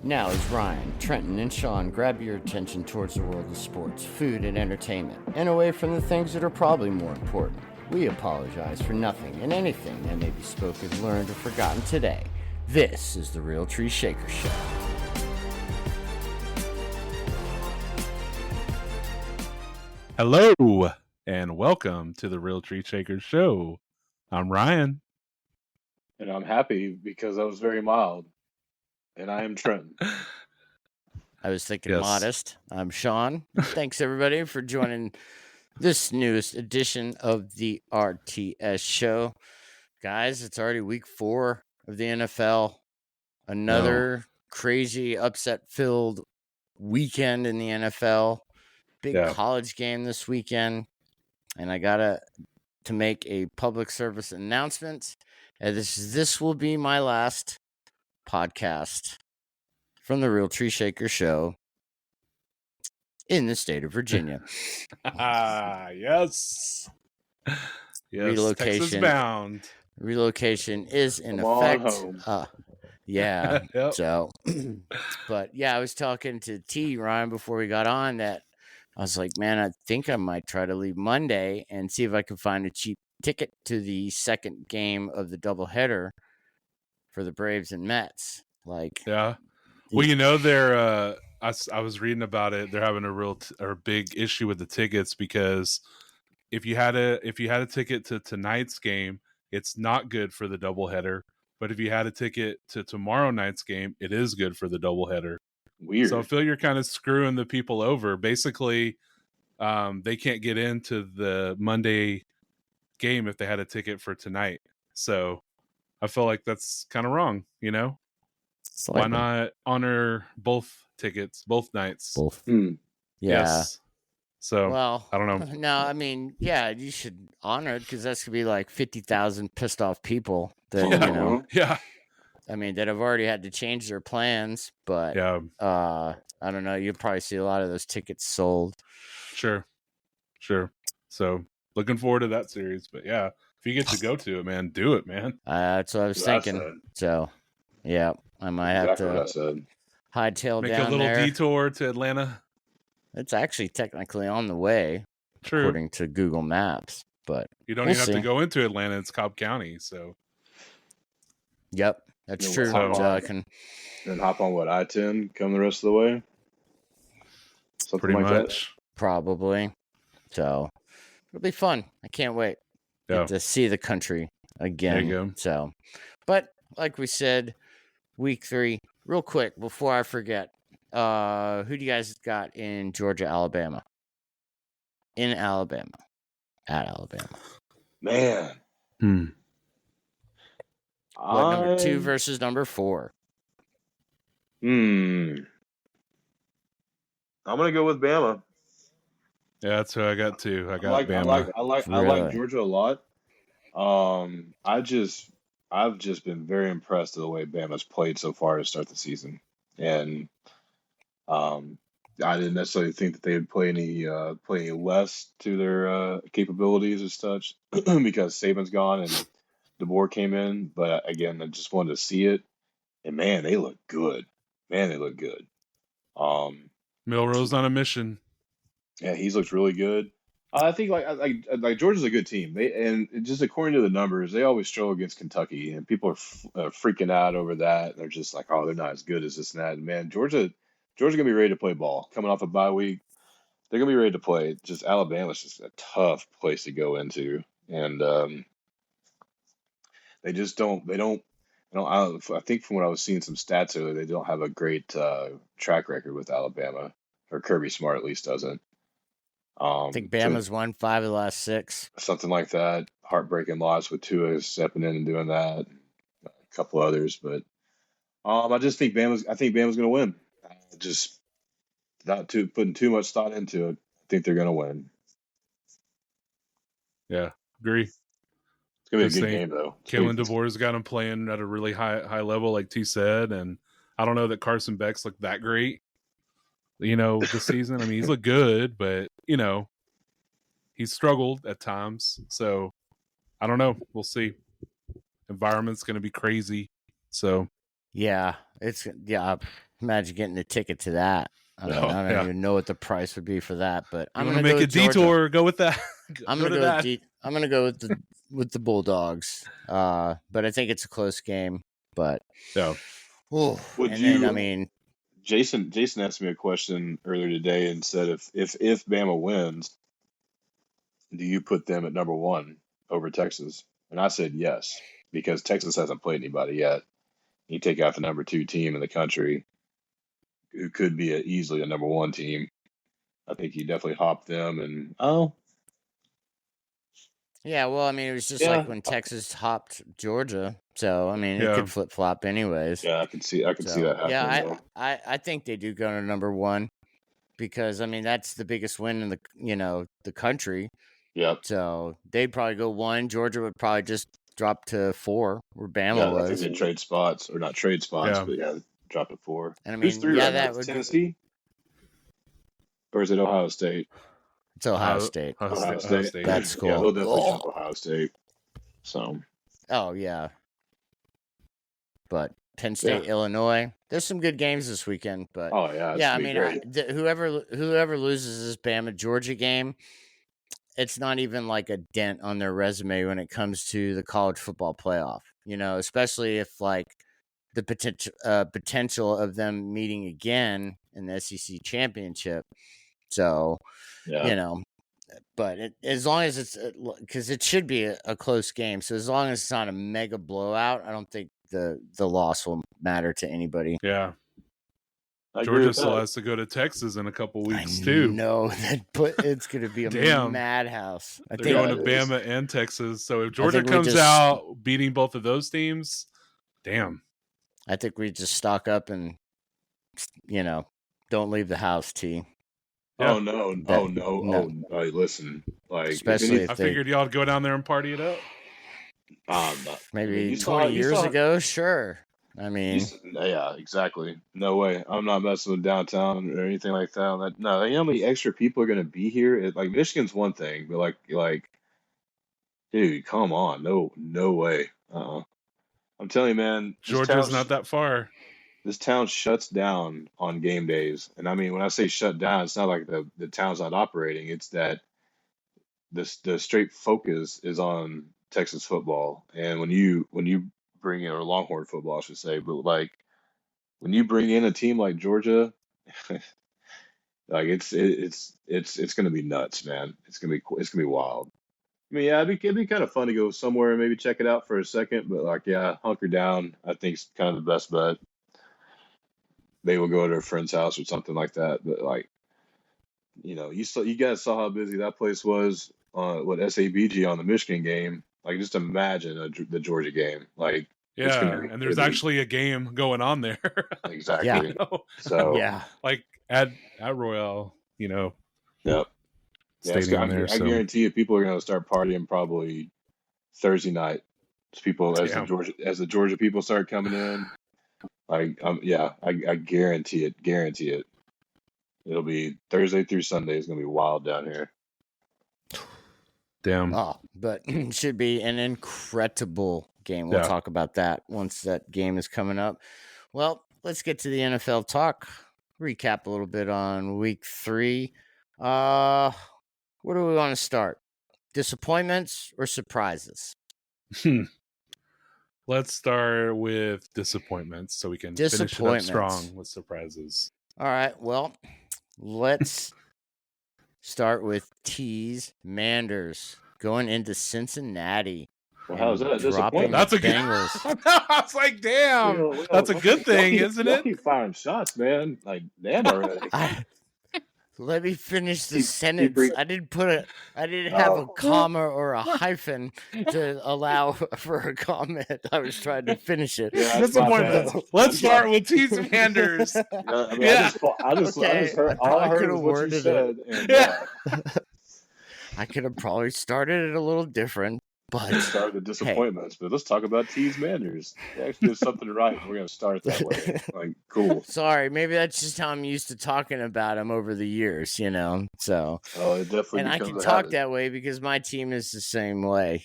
Now as Ryan, Trenton, and Sean grab your attention towards the world of sports, food, and entertainment, and away from the things that are probably more important. We apologize for nothing and anything that may be spoken, learned, or forgotten today. This is the Real Tree Shaker Show. Hello, and welcome to the Real Tree Shaker Show. I'm Ryan. And I'm happy because I was very mild. And I am Trenton. I was thinking modest. I'm Sean. Thanks, everybody, for joining this newest edition of the RTS Show. Guys, it's already week 4 of the NFL. Another crazy upset-filled weekend in the NFL. Big college game this weekend. And I got to make a public service announcement. This will be my last podcast from the Real Tree Shaker Show in the state of Virginia. Yes. Relocation. Texas bound. Relocation is in effect. Yeah. Yep. So, but yeah, I was talking to T, Ryan, before we got on that I was like, man, I think I might try to leave Monday and see if I can find a cheap ticket to the second game of the doubleheader for the Braves and Mets. Well, you know, they're I was reading about it. They're having a real big issue with the tickets because if you had a ticket to tonight's game, it's not good for the doubleheader. But if you had a ticket to tomorrow night's game, it is good for the doubleheader. Weird. So I feel you're kind of screwing the people over. Basically, they can't get into the Monday game if they had a ticket for tonight. So I feel like that's kind of wrong, you know? Why not honor both tickets, both nights? Both. Yeah. Yes. So, well, I don't know. No, I mean, yeah, you should honor it because that's going to be like 50,000 pissed off people that, you know. Yeah. I mean, that have already had to change their plans, but I don't know. You'll probably see a lot of those tickets sold. Sure. So, looking forward to that series. But yeah, if you get to go to it, man, do it, man. That's what I was thinking. So, yeah, I might have to hightail Make down a little there. detour to Atlanta. It's actually technically on the way, according to Google Maps. But you don't even have to go into Atlanta. It's Cobb County, so. Yep, that's true. So I can then hop on I-10, come the rest of the way. Something pretty like much, that. Probably. So it'll be fun. I can't wait to see the country again. There you go. So, but like we said, week 3. Real quick before I forget, who do you guys got in Georgia, Alabama? In Alabama, at Alabama. Man. Number 2 versus number 4? I'm gonna go with Bama. Yeah, that's who I got too. I got Bama. I like Georgia a lot. I've just been very impressed with the way Bama's played so far to start the season, and I didn't necessarily think that they would play any less to their capabilities as such because Saban's gone and DeBoer came in. But again, I just wanted to see it, and man, they look good. Milrose on a mission. Yeah, he's looked really good. I think like Georgia's a good team. And just according to the numbers, they always struggle against Kentucky, and people are freaking out over that. They're just like, oh, they're not as good as this and that. And man, Georgia's gonna be ready to play ball. Coming off a bye week, they're gonna be ready to play. Just Alabama's just a tough place to go into, and they just don't. I think from what I was seeing some stats earlier, they don't have a great track record with Alabama, or Kirby Smart at least doesn't. I think Bama's won 5 of the last 6. Something like that. Heartbreaking loss with Tua stepping in and doing that. A couple others, but I just think Bama's going to win. Just not putting too much thought into it. I think they're going to win. Yeah, agree. It's going to be a good game though. Kalen DeBoer's got him playing at a really high level, like T said, and I don't know that Carson Beck's looked that great. You know, this season. I mean, he's looked good, but you know, he's struggled at times. So I don't know. We'll see. Environment's going to be crazy. So yeah, Imagine getting a ticket to that. I don't even know what the price would be for that, but I'm gonna make go a detour. Go with that. I'm gonna go with the Bulldogs. But I think it's a close game. But yeah. Jason asked me a question earlier today and said if Bama wins, do you put them at number 1 over Texas? And I said yes, because Texas hasn't played anybody yet. You take out the number 2 team in the country, who could be easily a number 1 team. I think you definitely hop them and yeah, well, I mean, it was just like when Texas hopped Georgia, so I mean, it could flip flop anyways. Yeah, I can see that happening. Yeah, I think they do go to number 1 because I mean that's the biggest win in the country. Yep. So they'd probably go 1. Georgia would probably just drop to 4 where Bama was. I think they trade spots, or not trade spots, but drop to 4. And I mean, who's 3 right now? Tennessee, or is it Ohio State? It's Ohio State. Ohio State. That's cool. Yeah, they'll definitely jump Ohio State. So. Oh yeah. But Penn State, Illinois. There's some good games this weekend, but I mean, whoever loses this Bama Georgia game, it's not even like a dent on their resume when it comes to the college football playoff. Especially if like the potential of them meeting again in the SEC championship. So, but as long as it's because it should be a close game. So as long as it's not a mega blowout, I don't think the loss will matter to anybody. Yeah. Georgia still has to go to Texas in a couple weeks too. No, but it's going to be a madhouse. They're going to Bama and Texas. So if Georgia comes out beating both of those teams, damn. I think we just stock up and don't leave the house, T. Yeah. Oh no! Hey, listen, like especially I figured y'all would go down there and party it up. Maybe 20 years ago, sure. I mean, yeah, exactly. No way. I'm not messing with downtown or anything like that. No, you know how many extra people are going to be here? Like Michigan's one thing, but like, dude, come on, no way. I'm telling you, man, Georgia's not that far. This town shuts down on game days, and I mean, when I say shut down, it's not like the town's not operating. It's that the straight focus is on Texas football, and when you bring in, or Longhorn football, I should say, but like when you bring in a team like Georgia, like it's gonna be nuts, man. It's gonna be wild. I mean, yeah, it'd be kind of fun to go somewhere and maybe check it out for a second, but like, yeah, hunker down. I think it's kind of the best bet. They will go to a friend's house or something like that, but like, you guys saw how busy that place was on SABG on the Michigan game. Like, just imagine the Georgia game. Like, and there's actually a game going on there. Exactly. Yeah. So like at Royale, Yep. Stadium there. I guarantee you, people are going to start partying probably Thursday night. As the Georgia people start coming in. Like, I guarantee it. Guarantee it. It'll be Thursday through Sunday. It's going to be wild down here. Damn. Oh, but it should be an incredible game. We'll talk about that once that game is coming up. Well, let's get to the NFL talk. Recap a little bit on week 3. Where do we want to start? Disappointments or surprises? Let's start with disappointments so we can finish it up strong with surprises. All right. Well, let's start with T's Manders going into Cincinnati. Well, how's that? Disappointing. That's a good. I was like, damn, that's a good thing, isn't it? Keep firing shots, man. Like, damn already. Let me finish the sentence. I didn't have a comma or a hyphen to allow for a comment. I was trying to finish it. Yeah, disappointment. Let's start with T. Sanders. I just heard all I heard was what you said. I could have probably started it a little different. But start the disappointments, but let's talk about T's Manders. They actually did something right. We're gonna start that way. Like, cool. Sorry, maybe that's just how I'm used to talking about him over the years, So. Oh, it definitely. And I can talk that way because my team is the same way,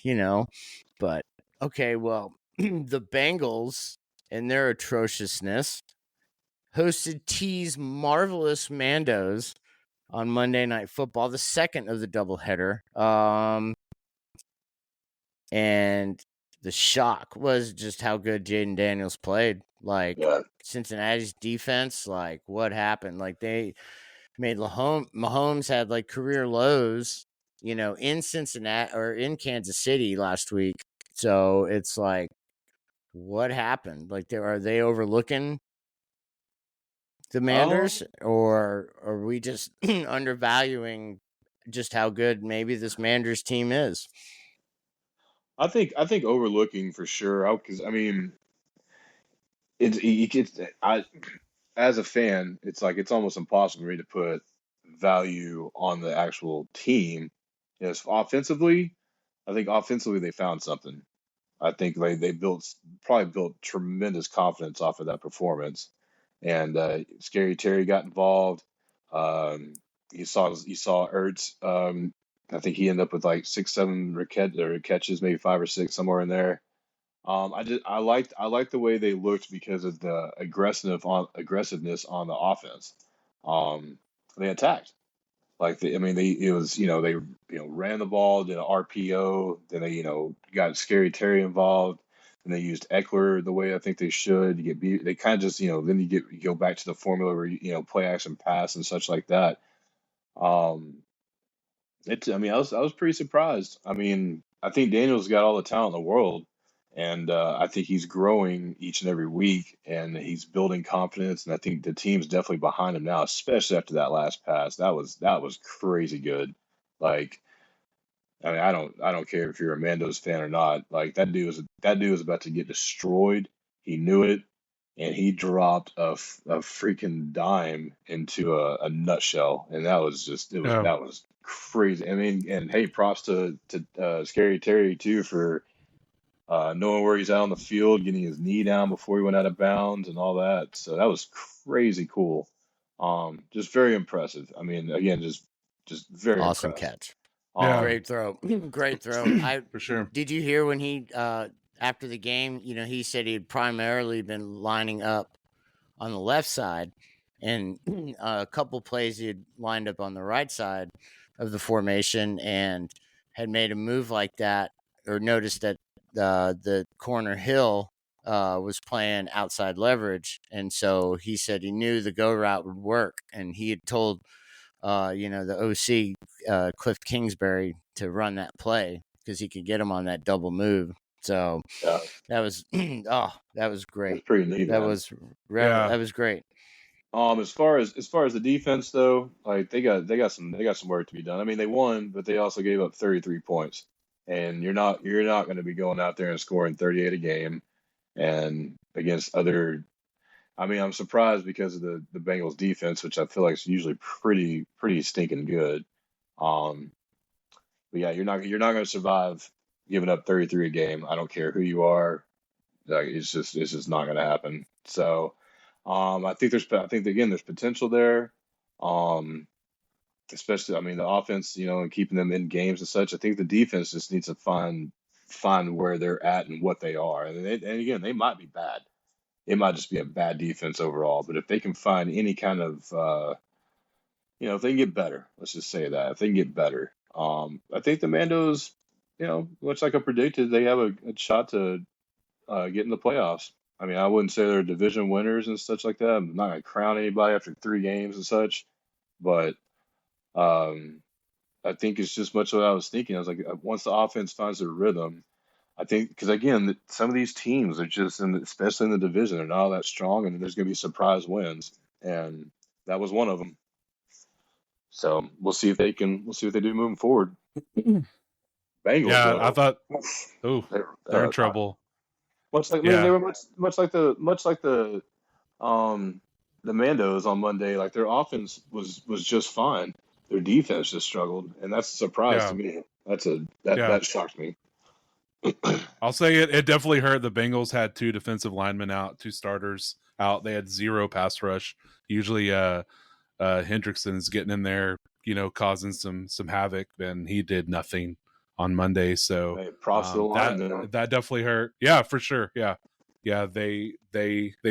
But okay, well, the Bengals and their atrociousness hosted T's marvelous Mandos on Monday Night Football, the second of the doubleheader. And the shock was just how good Jaden Daniels played. Like, Cincinnati's defense, like, what happened? Like, they made Mahomes had like career lows, in Cincinnati or in Kansas City last week. So it's like, what happened? Like, are they overlooking the Manders, or are we just undervaluing just how good maybe this Manders team is? I think overlooking for sure. Because I mean, as a fan, it's like it's almost impossible for me to put value on the actual team. Yes, offensively, I think offensively they found something. I think they probably built tremendous confidence off of that performance, and Scary Terry got involved. You saw Ertz. I think he ended up with like 6, 7 catches, maybe 5 or 6, somewhere in there. I liked the way they looked because of the aggressiveness on the offense. They attacked. Like it was they ran the ball, did an RPO, then they got Scary Terry involved, and they used Eckler the way I think they should. You get beat. They kind of just then you go back to the formula where play action pass and such like that. I was pretty surprised. I mean, I think Daniel's got all the talent in the world, and I think he's growing each and every week, and he's building confidence. And I think the team's definitely behind him now, especially after that last pass. That was crazy good. Like, I mean, I don't care if you're a Mandos fan or not. Like that dude was about to get destroyed. He knew it, and he dropped a freaking dime into a nutshell, and that was that was crazy. I mean, and hey, props to Scary Terry too for knowing where he's out on the field, getting his knee down before he went out of bounds and all that. So that was crazy cool. Just very impressive. I mean, again, just very awesome impressed. Catch. Great throw. Great throw. For sure. Did you hear when he after the game, he said he had primarily been lining up on the left side, and a couple plays he had lined up on the right side of the formation and had made a move like that, or noticed that the corner Hill was playing outside leverage, and so he said he knew the go route would work, and he had told the OC Cliff Kingsbury to run that play because he could get him on that double move. So that was that was great. That's pretty neat. That was great. As far as the defense though, like they got some work to be done. I mean, they won, but they also gave up 33 points, and you're not going to be going out there and scoring 38 a game, and against other. I mean, I'm surprised because of the Bengals defense, which I feel like is usually pretty stinking good. But yeah, you're not going to survive giving up 33 a game. I don't care who you are. Like it's just not going to happen. So, I think there's potential there. Especially, I mean, the offense, and keeping them in games and such. I think the defense just needs to find where they're at and what they are. And again, they might be bad. It might just be a bad defense overall. But if they can find any kind of, if they can get better, let's just say that. If they can get better, I think the Mandos, much like I predicted, they have a shot to get in the playoffs. I mean, I wouldn't say they're division winners and such like that. I'm not going to crown anybody after 3 games and such. But I think it's just much what I was thinking. I was like, once the offense finds their rhythm, I think, because again, some of these teams are just, especially in the division, they're not all that strong, and there's going to be surprise wins, and that was one of them. So we'll see if they do moving forward. Bengals. Yeah, I thought, they're in trouble. They were much like the Mandos on Monday. Like their offense was just fine. Their defense just struggled, and that's a surprise to me. That shocked me. I'll say it definitely hurt. The Bengals had 2 defensive linemen out, 2 starters out. They had 0 pass rush. Usually Hendrickson's getting in there, causing some havoc, and he did nothing on Monday. So props to the line. That definitely hurt. Yeah, for sure. Yeah. yeah, they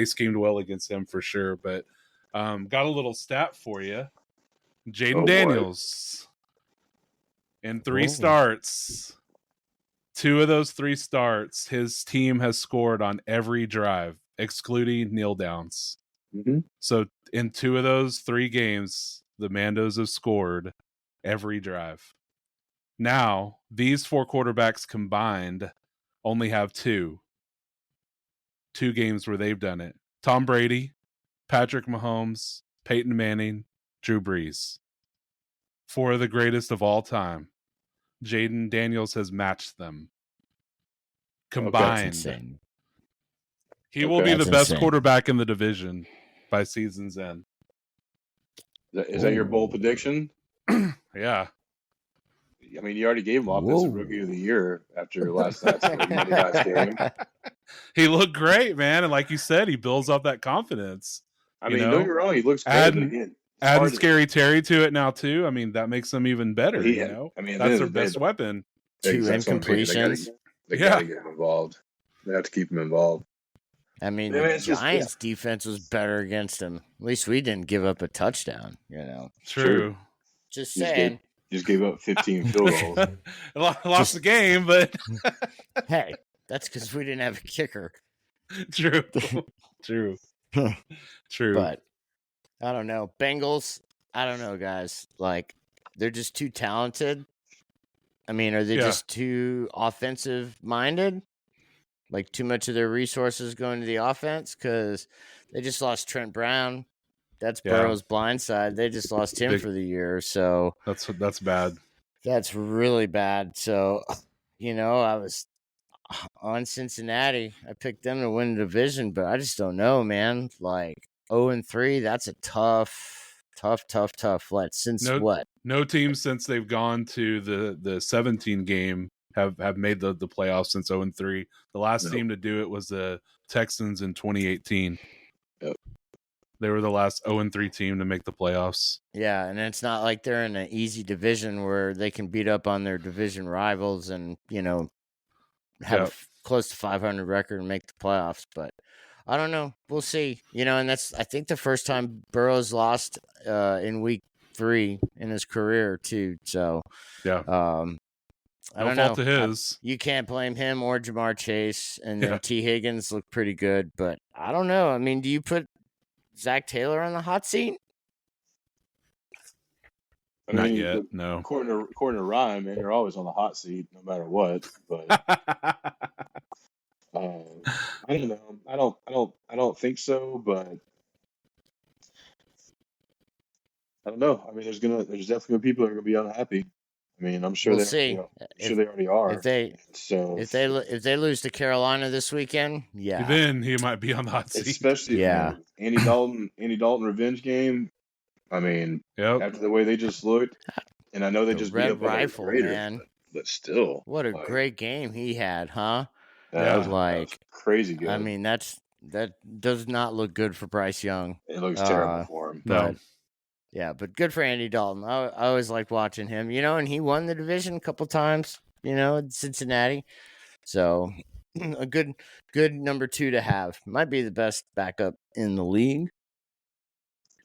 schemed well against him for sure. But got a little stat for you. Jaden Daniels in 3 starts. 2 of those 3 starts, his team has scored on every drive, excluding kneel downs. Mm-hmm. So in 2 of those 3 games, the Mandos have scored every drive. Now, these 4 quarterbacks combined only have 2 games where they've done it. Tom Brady, Patrick Mahomes, Peyton Manning, Drew Brees. 4 of the greatest of all time. Jaden Daniels has matched them. Combined. Okay. He will be the best quarterback in the division by season's end. Is that your bold prediction? Yeah. I mean, you already gave him Offensive Rookie of the Year after last night's Monday night's game. He looked great, man. And like you said, he builds up that confidence. I mean, don't get me wrong, he looks good. Adding Scary Terry to it now, too. I mean, that makes them even better, I mean, that's their best weapon. 2 incompletions. They got to get him involved. They have to keep him involved. I mean, the Giants' defense was better against him. At least we didn't give up a touchdown, True. Just saying. Just gave up 15 field goals. Lost the game, but... Hey, that's because we didn't have a kicker. True. But, I don't know. Bengals, I don't know, guys. Like, they're just too talented. I mean, are they just too offensive-minded? Like, too much of their resources going to the offense? Because they just lost Trent Brown. That's Burrow's blind side. They just lost him for the year. So that's bad. That's really bad. So, I was on Cincinnati. I picked them to win the division, but I just don't know, man. Like 0-3, that's a tough. What? No team since they've gone to the 17 game have made the playoffs since 0-3. The last team to do it was the Texans in 2018. Yep. They were the last 0-3 team to make the playoffs. Yeah, and it's not like they're in an easy division where they can beat up on their division rivals and, have a close to 500 record and make the playoffs. But I don't know. We'll see. And that's, I think, the first time Burrow's lost in week 3 in his career, too. So, I don't know. Fault to his. You can't blame him or Jamar Chase. And then T. Higgins looked pretty good. But I don't know. I mean, do you put Zach Taylor on the hot seat? Not yet, no. According to Ryan, man, you're always on the hot seat no matter what. But I don't know. I don't think so. But I don't know. I mean, there's definitely people that are gonna be unhappy. I mean, I'm sure we'll see. I'm sure they already are. If they lose to Carolina this weekend, then he might be on the hot seat. Especially Andy Dalton revenge game. I mean, after the way they just looked, and I know they just Red Rifle, man. But still, what a great game he had, huh? Like crazy good. I mean, that does not look good for Bryce Young. It looks terrible for him. But, but good for Andy Dalton. I always liked watching him, and he won the division a couple times, in Cincinnati. So a good number 2 to have. Might be the best backup in the league.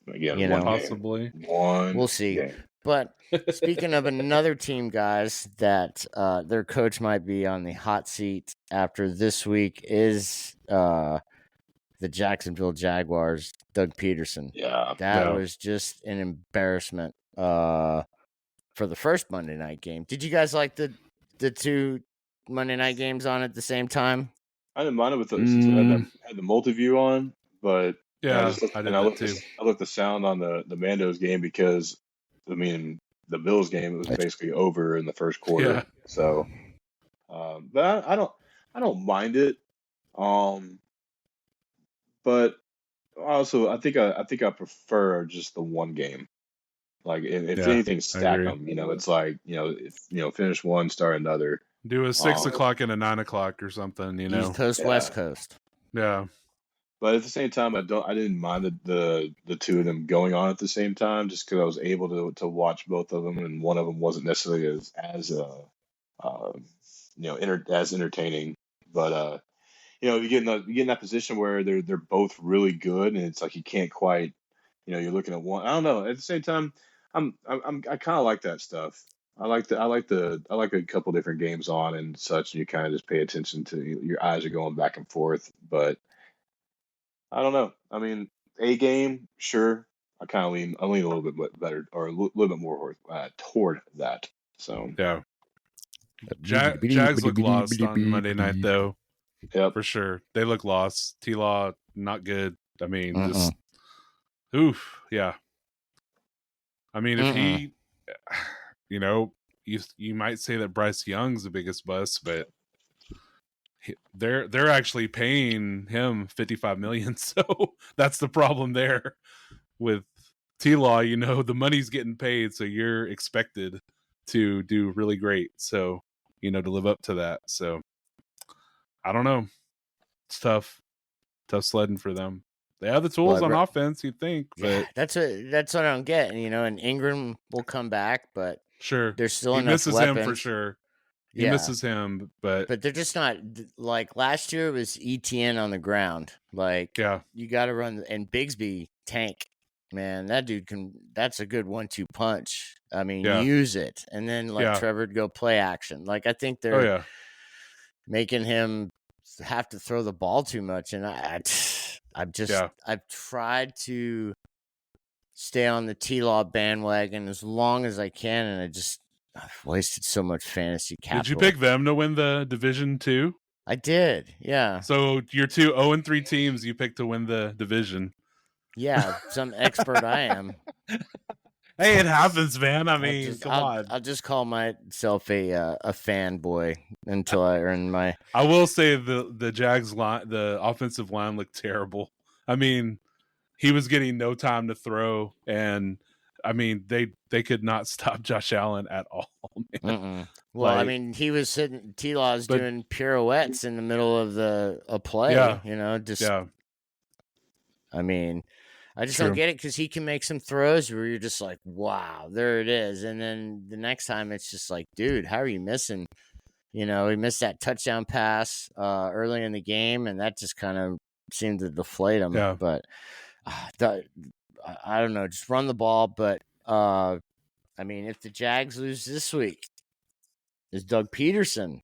Again, possibly. We'll see. Game. But speaking of another team, guys, that their coach might be on the hot seat after this week is the Jacksonville Jaguars, Doug Peterson. Yeah. That was just an embarrassment for the first Monday night game. Did you guys like the 2 Monday night games on at the same time? I didn't mind it with since I had the multi-view on, but I looked the sound on the Mandos game because I mean the Bills game was basically over in the first quarter. Yeah. So, but I don't mind it. But also I think I prefer just the one game. Like if anything, stack them. It's like finish one, start another. Do a 6 o'clock and a 9 o'clock or something. East Coast, West Coast. Yeah. But at the same time, I didn't mind the 2 of them going on at the same time, just because I was able to watch both of them, and one of them wasn't necessarily as entertaining. But you get in that position where they're both really good, and it's like you can't quite, you're looking at one. I don't know. At the same time, I kind of like that stuff. I like a couple different games on and such, and you kind of just pay attention to your eyes are going back and forth. But I don't know. I mean, a game, sure. I lean a little bit better or a little bit more toward that. So yeah. Jags look lost on Monday night, though. Yep. For sure. They look lost. T-Law, not good. I mean, just, oof, yeah. I mean, if he, you might say that Bryce Young's the biggest bust, but they're actually paying him $55 million. So that's the problem there with T-Law. The money's getting paid, so you're expected to do really great. So, to live up to that. So I don't know. It's tough sledding for them. They have the tools on offense, you'd think, but yeah, that's what I don't get. And Ingram will come back, but sure, there's still he enough misses weapons. him for sure. He misses him, but they're just not like last year. It was ETN on the ground. Like, you got to run, and Bigsby tank. Man, that dude that's a good 1-2 punch. I mean, use it, and then let Trevor go play action. Like, I think they're making him have to throw the ball too much, and I've tried to stay on the T-Law bandwagon as long as I can, and I've wasted so much fantasy capital. Did you pick them to win the division too? I did, yeah. So your 2 0-3 teams you picked to win the division. Yeah, some expert I am. Hey, it happens, man. I mean, come on. I'll just call myself a fanboy until I earn my. I will say the Jags line, the offensive line looked terrible. I mean, he was getting no time to throw, and I mean they could not stop Josh Allen at all. Man. Well, I mean, he was sitting. T-Law's doing pirouettes in the middle of a play. I mean, I just don't get it because he can make some throws where you're just like, wow, there it is. And then the next time it's just like, dude, how are you missing? He missed that touchdown pass early in the game, and that just kind of seemed to deflate him. Yeah. But I don't know, just run the ball. But I mean, if the Jags lose this week, is Doug Peterson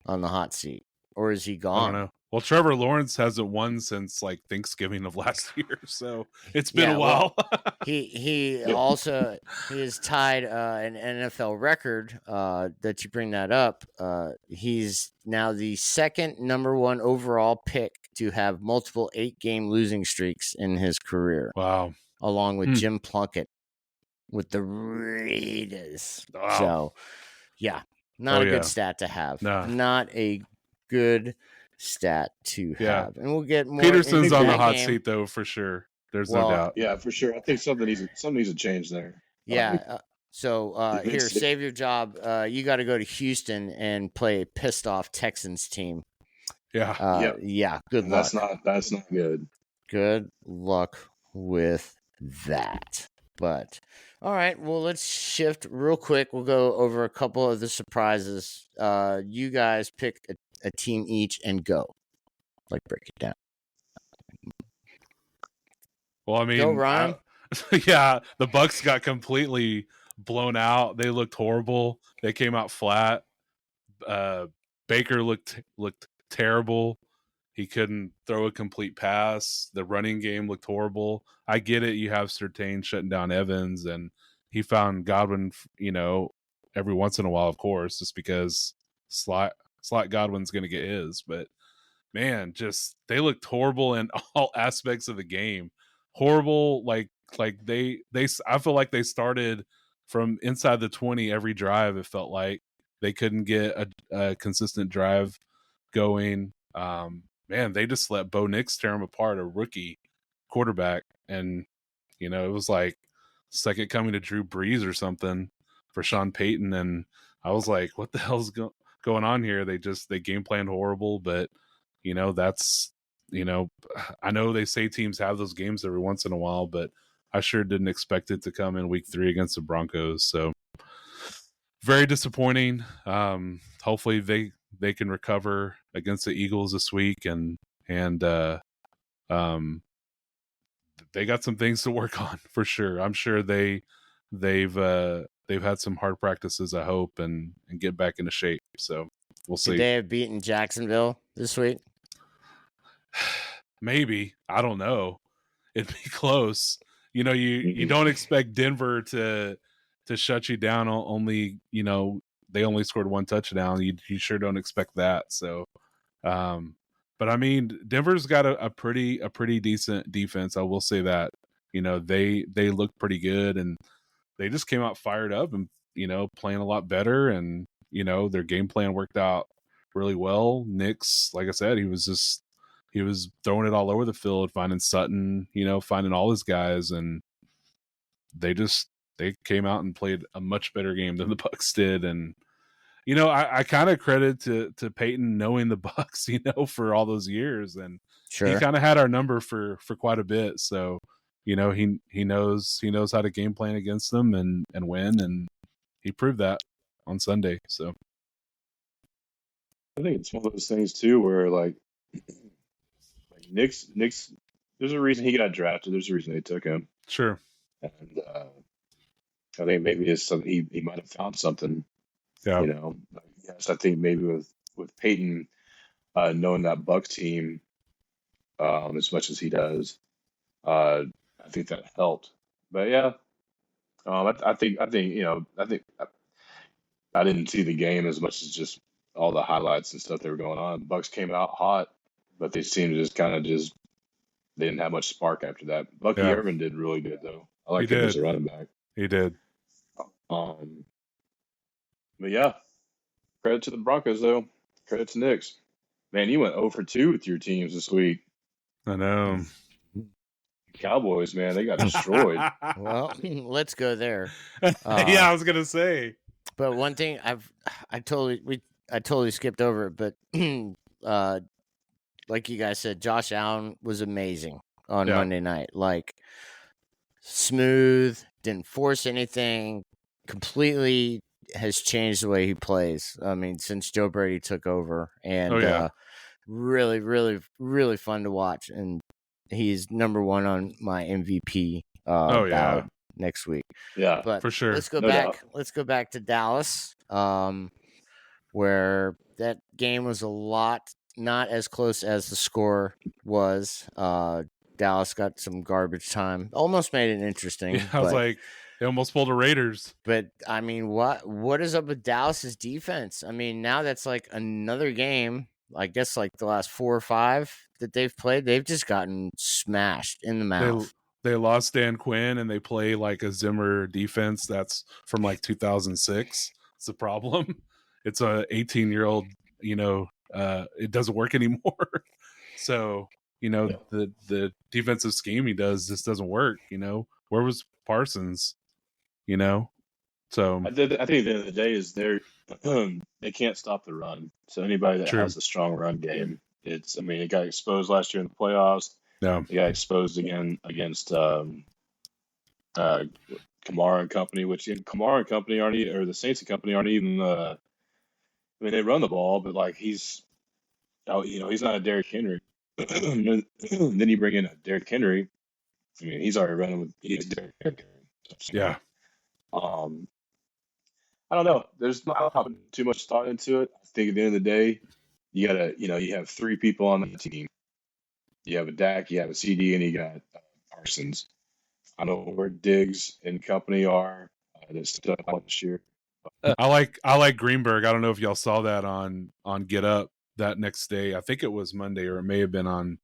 on the hot seat, or is he gone? I don't know. Well, Trevor Lawrence hasn't won since like Thanksgiving of last year, so it's been a while. Well, he also has tied an NFL record. That you bring that up, he's now the second number 1 overall pick to have multiple 8-game losing streaks in his career. Wow! Along with Jim Plunkett with the Raiders. Wow. So, yeah, not a good stat to have. No. Not a good stat to have, and we'll get more. Peterson's on the hot seat though, for sure. There's no doubt. Yeah, for sure. I think something needs to change there. Yeah. So here, save your job. You got to go to Houston and play a pissed off Texans team. Yeah. Yeah. Good luck. That's not good. Good luck with that. But all right, well, let's shift real quick. We'll go over a couple of the surprises. You guys pick a team each and go. Like, break it down. Well, I mean, go, Ryan. The Bucks got completely blown out. They looked horrible. They came out flat. Baker looked terrible. He couldn't throw a complete pass. The running game looked horrible. I get it. You have Surtain shutting down Evans, and he found Godwin, every once in a while, of course, just because slot Godwin's going to get his. But, man, just they looked horrible in all aspects of the game. Horrible, like they I feel like they started from inside the 20 every drive. It felt like they couldn't get a consistent drive going. Man, they just let Bo Nix tear him apart, a rookie quarterback. And, it was like second coming to Drew Brees or something for Sean Payton. And I was like, what the hell's going on here? They game planned horrible, but, that's, I know they say teams have those games every once in a while, but I sure didn't expect it to come in week 3 against the Broncos. So very disappointing. Hopefully they can recover against the Eagles this week, and they got some things to work on for sure. I'm sure they've had some hard practices, I hope, and get back into shape. So we'll see. Could they have beaten Jacksonville this week? Maybe. I don't know. It'd be close. You don't expect Denver to shut you down. Only, they only scored one touchdown. You sure don't expect that. So, but I mean, Denver's got a pretty decent defense. I will say that. They look pretty good, and they just came out fired up and playing a lot better, and their game plan worked out really well. Nick's, like I said, he was throwing it all over the field, finding Sutton, finding all his guys, and they came out and played a much better game than the Bucs did. And I kind of credit to Peyton knowing the Bucs, for all those years, and Sure. he kind of had our number for quite a bit. So he knows how to game plan against them and win, and he proved that on Sunday. So I think it's one of those things too where like Nick's there's a reason he got drafted. There's a reason they took him. Sure. And I think maybe it's something he might have found something. Yeah. Yes, I think maybe with Peyton knowing that Bucs team as much as he does, I think that helped. But yeah, I think I didn't see the game as much as just all the highlights and stuff that were going on. Bucs came out hot, but they seemed to they didn't have much spark after that. Bucky Irvin did really good though. I like him as a running back. He did. But yeah, credit to the Broncos though. Credit to Knicks. Man, you went 0 for 2 with your teams this week. I know. Cowboys, man, they got destroyed. Well, let's go there. Yeah, I was gonna say. But one thing I totally skipped over it, but like you guys said, Josh Allen was amazing on Monday night. Like smooth, didn't force anything, completely has changed the way he plays. I mean, since Joe Brady took over, and really, really, really fun to watch. And he's number one on my MVP ballot next week. Yeah, but for sure. Let's go back. Let's go back to Dallas, where that game was a lot not as close as the score was. Dallas got some garbage time. Almost made it interesting. I was like, they almost pulled the Raiders. But I mean, what is up with Dallas's defense? I mean, now that's like another game. I guess like the last 4 or 5 that they've played, they've just gotten smashed in the mouth. They lost Dan Quinn, and they play like a Zimmer defense that's from like 2006. It's the problem. It's a 18-year-old. It doesn't work anymore. So the defensive scheme he does just doesn't work. Where was Parsons? So I think at the end of the day is they can't stop the run. So anybody that has a strong run game, it got exposed last year in the playoffs. Yeah, they got exposed again against Kamara and company, which Kamara and company or the Saints and company aren't even. They run the ball, but like he's not a Derrick Henry. Then you bring in a Derrick Henry. He's already running with Derrick Henry. Yeah. I don't know. There's not too much thought into it. I think at the end of the day, you gotta, you have 3 people on the team. You have a Dak, you have a CD, and you got Parsons. I don't know where Diggs and company are. They're still out this year. I like Greenberg. I don't know if y'all saw that on Get Up that next day. I think it was Monday, or it may have been on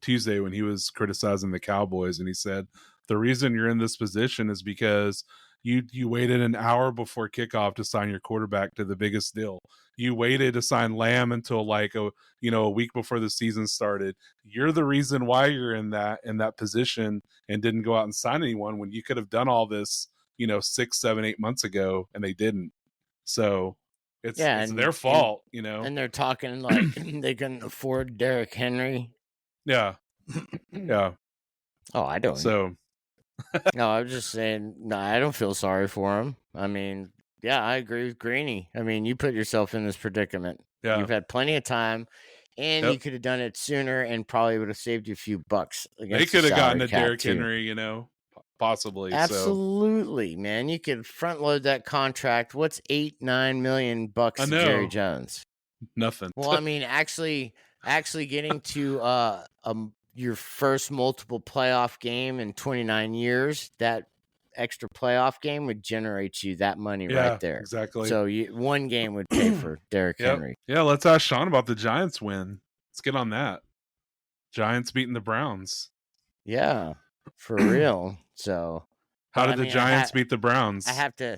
Tuesday, when he was criticizing the Cowboys, and he said the reason you're in this position is because you waited an hour before kickoff to sign your quarterback to the biggest deal. You waited to sign Lamb until like a week before the season started. You're the reason why you're in that position and didn't go out and sign anyone when you could have done all this 6, 7, 8 months ago, and they didn't. So it's their fault, And they're talking like they can afford Derrick Henry. Yeah. Yeah. Oh, I don't. So no, I'm just saying, no, I don't feel sorry for him. I mean, yeah, I agree with Greeny. I mean, you put yourself in this predicament. Yeah. You've had plenty of time, and you could have done it sooner and probably would have saved you a few bucks. They could have gotten a Derrick too. Henry, possibly. Absolutely, man. You could front load that contract. What's $8-9 million to Jerry Jones? Nothing. Well, I mean, actually getting to your first multiple playoff game in 29 years, that extra playoff game would generate you that money right there. Exactly. So one game would pay for Derrick Henry. Yeah, let's ask Sean about the Giants win. Let's get on that. Giants beating the Browns. Yeah, for real. So how did the Giants beat the Browns? I have to.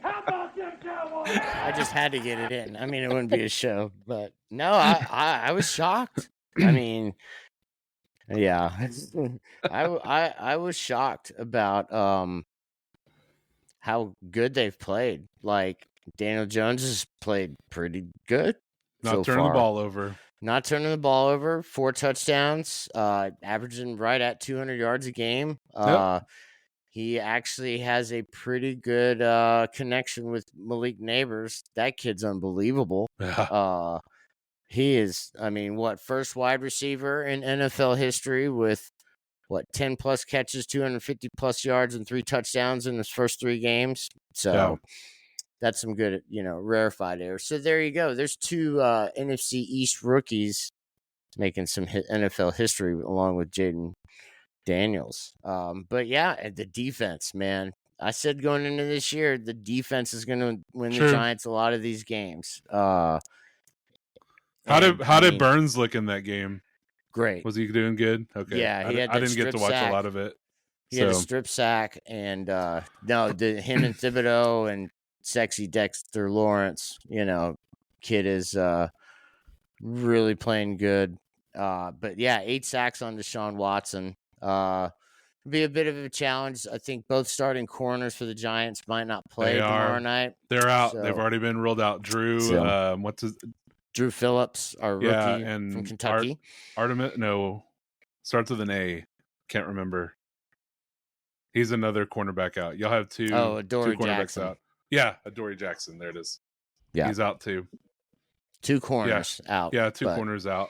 How about them Cowboys? I just had to get it in. I mean, it wouldn't be a show, but no, I was shocked. I mean, yeah, I was shocked about how good they've played. Like Daniel Jones has played pretty good. Not turning the ball over. Not turning the ball over. 4 touchdowns, averaging right at 200 yards a game. He actually has a pretty good connection with Malik Neighbors. That kid's unbelievable. He is, I mean, first wide receiver in NFL history with 10 plus catches, 250 plus yards, and 3 touchdowns in his first 3 games. So that's some good, rarefied air. So there you go. There's 2 NFC East rookies making some NFL history along with Jaden Daniels. But yeah, the defense, man. I said going into this year, the defense is going to win the Giants a lot of these games. How did Burns look in that game? Great. Was he doing good? Okay. Yeah, I didn't get to watch a lot of it. He had a strip sack, and him and Thibodeau and sexy Dexter Lawrence, kid is really playing good. But yeah, 8 sacks on Deshaun Watson. Be a bit of a challenge. I think both starting corners for the Giants might not play tomorrow night. They're out. So, they've already been ruled out. Drew, Drew Phillips, our rookie from Kentucky. Starts with an A. Can't remember. He's another cornerback out. Y'all have 2 Adoree cornerbacks Jackson. out. Yeah, Adoree Jackson. There it is. Yeah. He's out too. 2 corners out. Yeah, 2 corners out.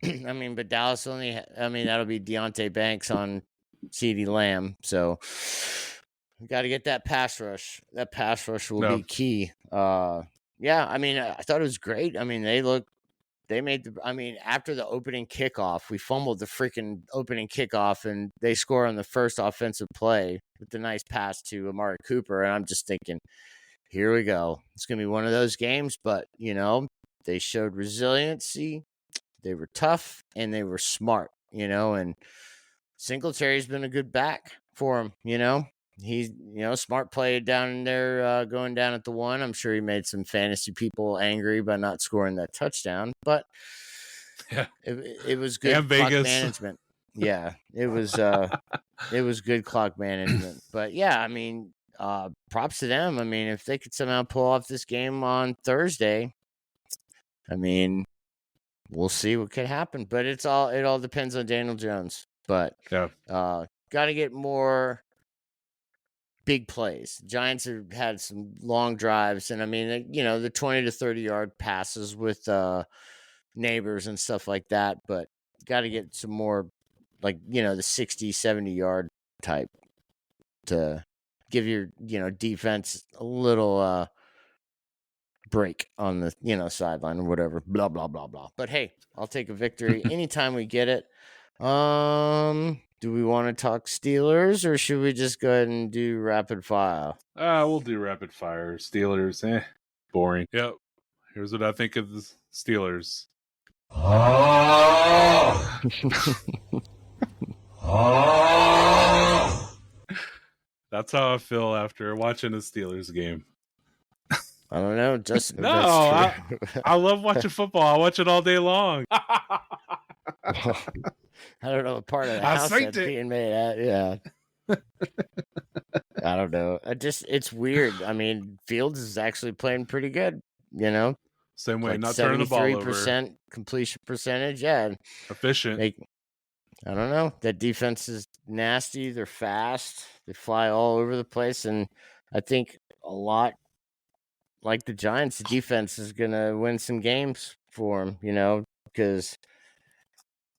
I mean, but Dallas that'll be Deonte Banks on CeeDee Lamb. So we got to get that pass rush. That pass rush will be key. Yeah, I mean, I thought it was great. I mean, after the opening kickoff, we fumbled the freaking opening kickoff, and they score on the first offensive play with the nice pass to Amari Cooper. And I'm just thinking, here we go. It's going to be one of those games, but, they showed resiliency. They were tough, and they were smart, and Singletary's been a good back for him, He's, smart play down there, going down at the 1. I'm sure he made some fantasy people angry by not scoring that touchdown, but it was good clock management. Yeah, it was good clock management. But yeah, I mean, props to them. I mean, if they could somehow pull off this game on Thursday, I mean, we'll see what could happen. But it all depends on Daniel Jones. But got to get more big plays. Giants have had some long drives, and I mean, the 20 to 30 yard passes with Neighbors and stuff like that, but got to get some more, like, the 60, 70 yard type to give your, defense a little break on the, sideline or whatever, blah, blah, blah, blah. But hey, I'll take a victory anytime we get it. Do we want to talk Steelers, or should we just go ahead and do rapid fire? We'll do rapid fire. Steelers, boring. Yep. Here's what I think of the Steelers. That's how I feel after watching a Steelers game. I don't know, Justin. No, I love watching football. I watch it all day long. I don't know what part of the house that's being made at. Yeah. I don't know. It's weird. I mean, Fields is actually playing pretty good, Same way, like not turning the ball over. 73% completion percentage. Yeah. Efficient. I don't know. That defense is nasty. They're fast. They fly all over the place. And I think a lot like the Giants' defense is going to win some games for them, because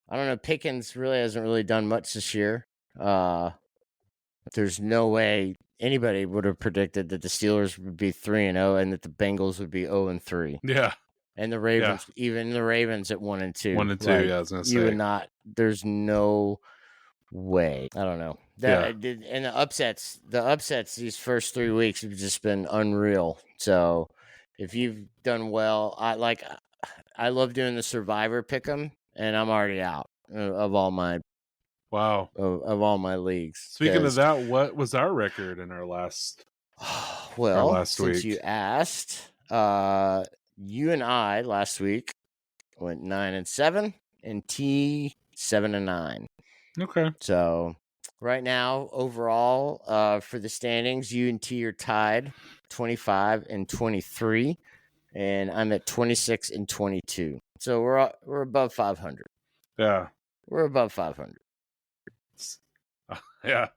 I don't know. Pickens really hasn't really done much this year. There's no way anybody would have predicted that the Steelers would be 3-0 and that the Bengals would be 0-3. Yeah. And the Ravens, even the Ravens at 1-2. 1-2, like, I was gonna say. You would not. There's no way. I don't know. And the upsets these first 3 weeks have just been unreal. So if you've done well, I love doing the Survivor pick'em, and I'm already out of all my of all my leagues. Speaking of that, what was our record in our last? Well, last since week you asked, you and I last week went 9-7, and T 7-9. Okay. So right now, overall, for the standings, you and T are tied 25-23, and I'm at 26-22. So we're above 500. Yeah, we're above 500. Yeah,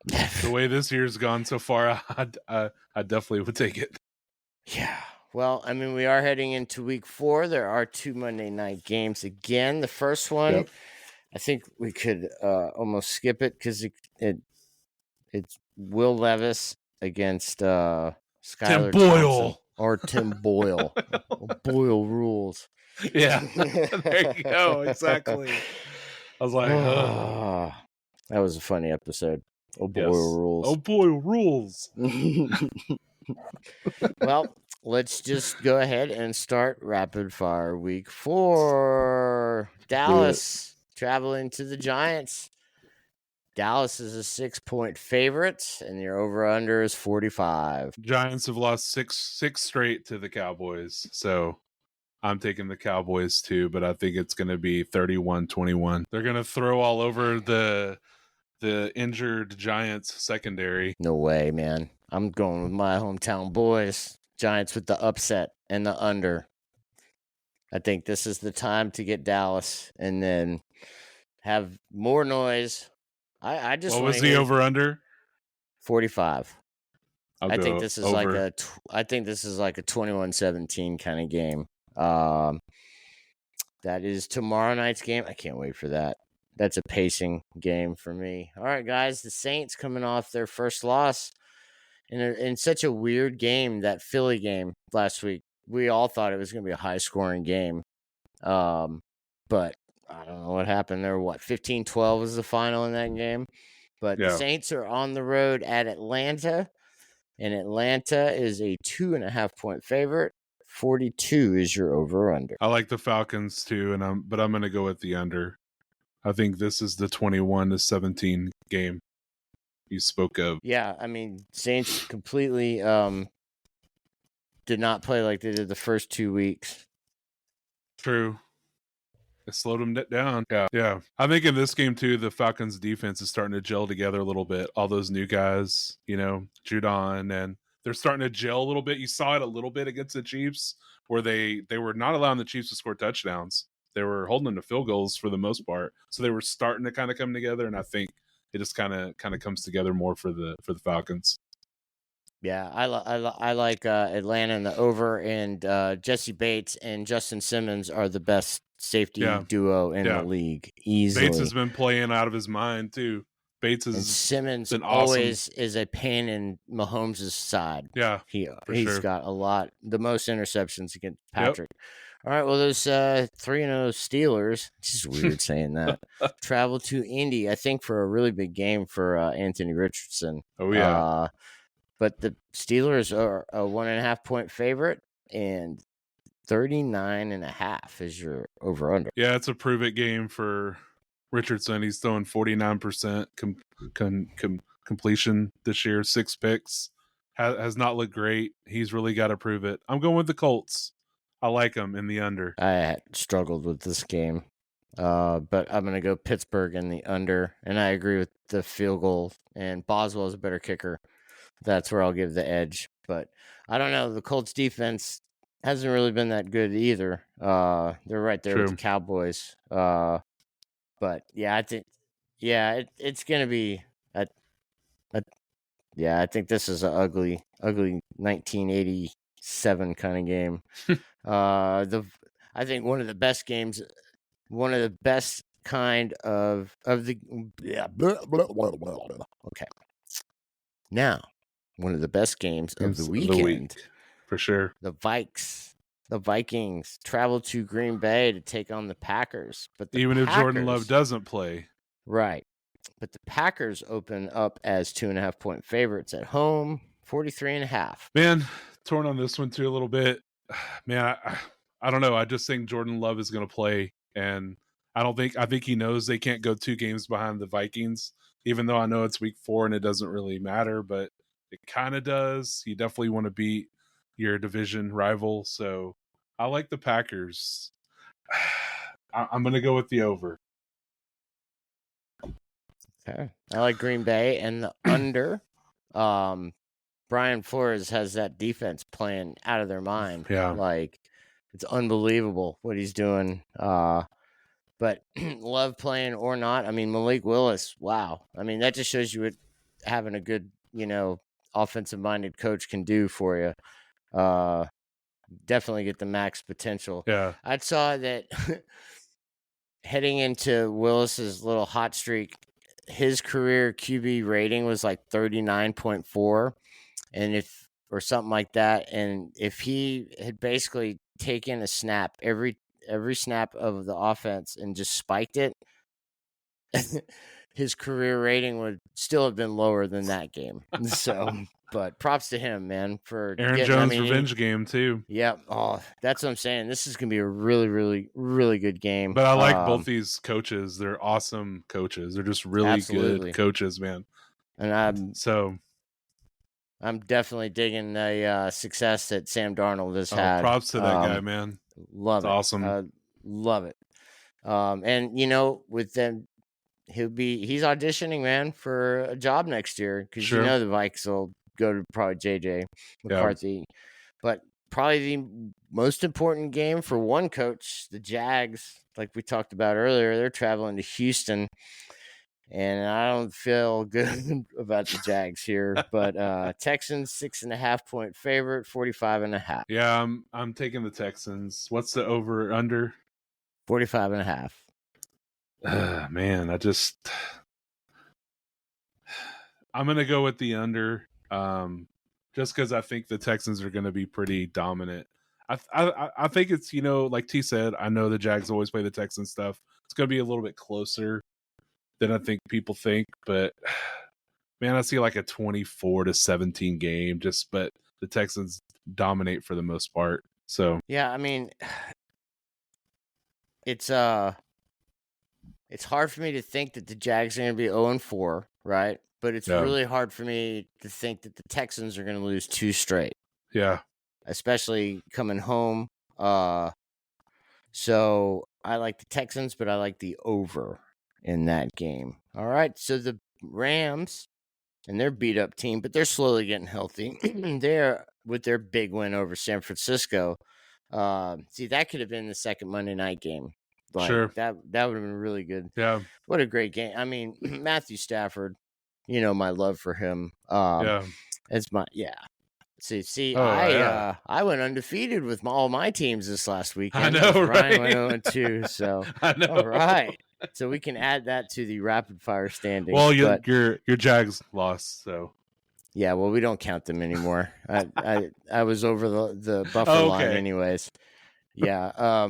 the way this year's gone so far, I definitely would take it. Yeah. Well, I mean, we are heading into week 4. There are 2 Monday night games again. The first one, I think we could almost skip it because it's Will Levis against Skylar Tim Boyle. Thompson, or Tim Boyle. Boyle rules. Yeah, there you go. Exactly. I was like, that was a funny episode. Oh, Boyle rules. Oh, Boyle rules. Well, let's just go ahead and start rapid fire week 4. Dallas traveling to the Giants. Dallas is a 6-point favorite, and your over-under is 45. Giants have lost six straight to the Cowboys, so I'm taking the Cowboys too, but I think it's going to be 31-21. They're going to throw all over the injured Giants secondary. No way, man. I'm going with my hometown boys. Giants with the upset and the under. I think this is the time to get Dallas and then have more noise. I just what was the over under? 45. I think this is over. like a 21-17 kind of game. That is tomorrow night's game. I can't wait for that. That's a pacing game for me. All right, guys, the Saints coming off their first loss in such a weird game, that Philly game last week. We all thought it was going to be a high-scoring game. But I don't know what happened there. 15-12 was the final in that game. But the Saints are on the road at Atlanta, and Atlanta is a 2.5-point favorite. 42 is your over-under. I like the Falcons too, but I'm going to go with the under. I think this is the 21-17 game you spoke of. Yeah, I mean, Saints completely did not play like they did the first 2 weeks. True. It slowed them down. Yeah. I think in this game too, the Falcons defense is starting to gel together a little bit. All those new guys, Judon, and they're starting to gel a little bit. You saw it a little bit against the Chiefs, where they were not allowing the Chiefs to score touchdowns. They were holding them to field goals for the most part. So they were starting to kind of come together, and I think it just kind of comes together more for the Falcons. Yeah, I like Atlanta in the over, and Jesse Bates and Justin Simmons are the best safety duo in the league. Easily. Bates has been playing out of his mind too. And Simmons always is a pain in Mahomes' side. Yeah, he's got the most interceptions against Patrick. Yep. All right, well, those 3-0 Steelers, it's just weird saying that, travel to Indy, I think, for a really big game for Anthony Richardson. Oh, yeah. But the Steelers are a 1.5-point favorite, and 39.5 is your over-under. Yeah, it's a prove-it game for Richardson. He's throwing 49% completion this year, 6 picks. Has not looked great. He's really got to prove it. I'm going with the Colts. I like them in the under. I struggled with this game, but I'm going to go Pittsburgh in the under, and I agree with the field goal, and Boswell is a better kicker. That's where I'll give the edge. But I don't know. The Colts defense hasn't really been that good either. They're right there with the Cowboys. But, yeah, I think it's going to be I think this is an ugly 1980 7 kind of game. I think one of the best games, one of the best kind of the okay. Now, one of the best games of the weekend for sure. The Vikings travel to Green Bay to take on the Packers. But even if Jordan Love doesn't play. Right. But the Packers open up as 2.5-point favorites at home, 43.5. Man, torn on this one too a little bit. Man, I don't know. I just think Jordan Love is going to play, and I think he knows they can't go 2 games behind the Vikings, even though I know it's week 4 and it doesn't really matter, but it kind of does. You definitely want to beat your division rival, so I like the Packers. I'm going to go with the over. Okay. I like Green Bay and the under. Brian Flores has that defense playing out of their mind. Yeah. Like, it's unbelievable what he's doing. But Love playing or not, I mean, Malik Willis, wow. I mean, that just shows you what having a good, offensive-minded coach can do for you. Definitely get the max potential. Yeah. I saw that heading into Willis's little hot streak, his career QB rating was like 39.4, or something like that. And if he had basically taken a snap every snap of the offense and just spiked it, his career rating would still have been lower than that game. So, but props to him, man, for Aaron Jones' revenge game too. Yep. Oh, that's what I'm saying. This is gonna be a really, really, really good game. But I like both these coaches. They're awesome coaches. They're just really good coaches, man. And I'm definitely digging the success that Sam Darnold has had. Props to that guy, man. Love it. Awesome. Love it. And with them, he's auditioning, man, for a job next year, because the Vikes will go to probably JJ McCarthy. Yeah. But probably the most important game for one coach, the Jags, like we talked about earlier, they're traveling to Houston. And I don't feel good about the Jags here, but Texans 6.5-point favorite, 45.5. Yeah, I'm taking the Texans. What's the over under? 45.5. Man, I'm gonna go with the under, just because I think the Texans are gonna be pretty dominant. I think it's like T said, I know the Jags always play the Texans stuff. It's gonna be a little bit closer than I think people think, but man, I see like a 24-17 game. But the Texans dominate for the most part. So yeah, I mean, it's hard for me to think that the Jags are going to be 0-4, right? But it's really hard for me to think that the Texans are going to lose 2 straight. Yeah, especially coming home. So I like the Texans, but I like the over in that game. All right, so the Rams and their beat up team, but they're slowly getting healthy. They're with their big win over San Francisco. See, that could have been the second Monday night game. Like, sure, that would have been really good. Yeah, what a great game. I mean, Matthew Stafford, my love for him. It's my I went undefeated with all my teams this last weekend. I know, right? Ryan went 0-2, so I know. All right. So we can add that to the rapid fire standings. Well, your Jags lost, so yeah. Well, we don't count them anymore. I was over the buffer line, anyways. Yeah.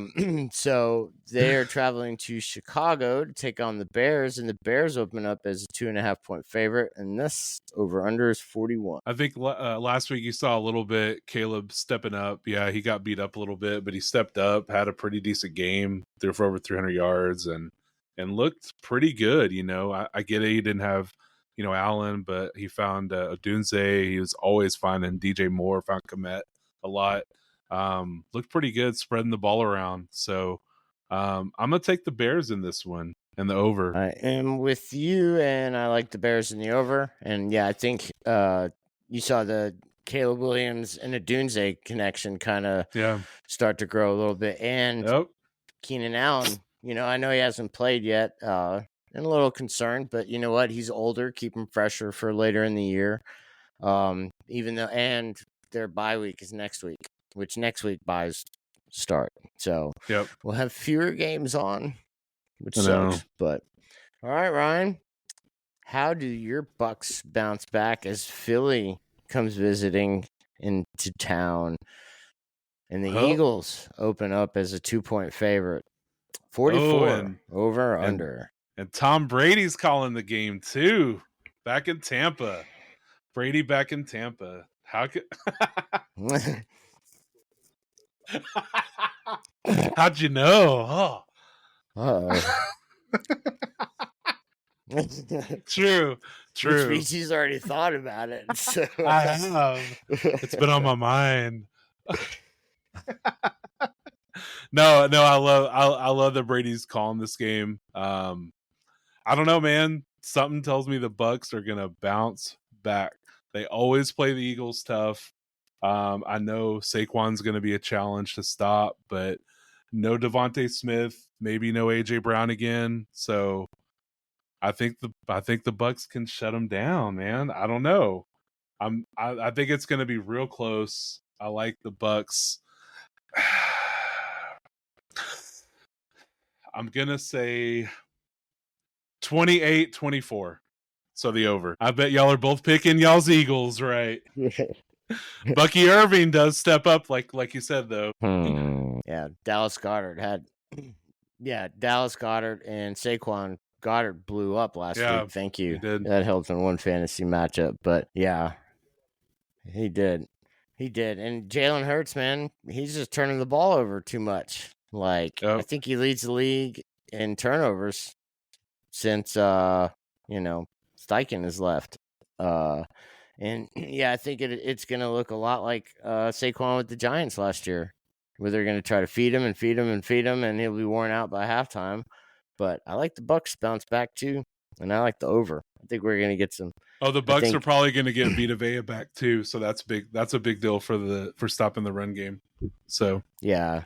So they're traveling to Chicago to take on the Bears, and the Bears open up as a 2.5-point favorite, and this over under is 41. I think last week you saw a little bit Caleb stepping up. Yeah, he got beat up a little bit, but he stepped up, had a pretty decent game, threw for over 300 yards, and looked pretty good. I get it. He didn't have Allen, but he found Odunze. He was always finding DJ Moore, found Komet a lot. Looked pretty good spreading the ball around. So I'm gonna take the Bears in this one and the over. I am with you, and I like the Bears in the over. And yeah, I think you saw the Caleb Williams and Odunze connection kind of start to grow a little bit. And Keenan Allen, I know he hasn't played yet, and a little concerned, but you know what? He's older. Keep him fresher for later in the year. Even though, and their bye week is next week, which next week buys start. So we'll have fewer games on, which sucks. But all right, Ryan, how do your Bucks bounce back as Philly comes visiting into town and the Eagles open up as a 2-point favorite? 44 over or under. And Tom Brady's calling the game too. Back in Tampa. Brady back in Tampa. How could How'd you know? True. Which means he's already thought about it. So. I have. It's been on my mind. No, I love that Brady's calling this game. I don't know, man. Something tells me the Bucks are gonna bounce back. They always play the Eagles tough. I know Saquon's gonna be a challenge to stop, but no Devontae Smith, maybe no AJ Brown again. So I think the Bucks can shut them down, man. I don't know. I think it's gonna be real close. I like the Bucks. I'm gonna say 28-24. So the over. I bet y'all are both picking y'all's Eagles, right? Bucky Irving does step up, like you said, though. Yeah, Dallas Goedert and Saquon Goddard blew up last week. Thank you. That helped in one fantasy matchup. But yeah, he did. And Jalen Hurts, man, he's just turning the ball over too much. I think he leads the league in turnovers since Steichen has left. And yeah, I think it's going to look a lot like Saquon with the Giants last year, where they're going to try to feed him, and he'll be worn out by halftime. But I like the Bucks bounce back too, and I like the over. I think we're going to get some. Oh, the Bucks are probably going to get Vita Vea back too, so that's big. That's a big deal for stopping the run game. So yeah,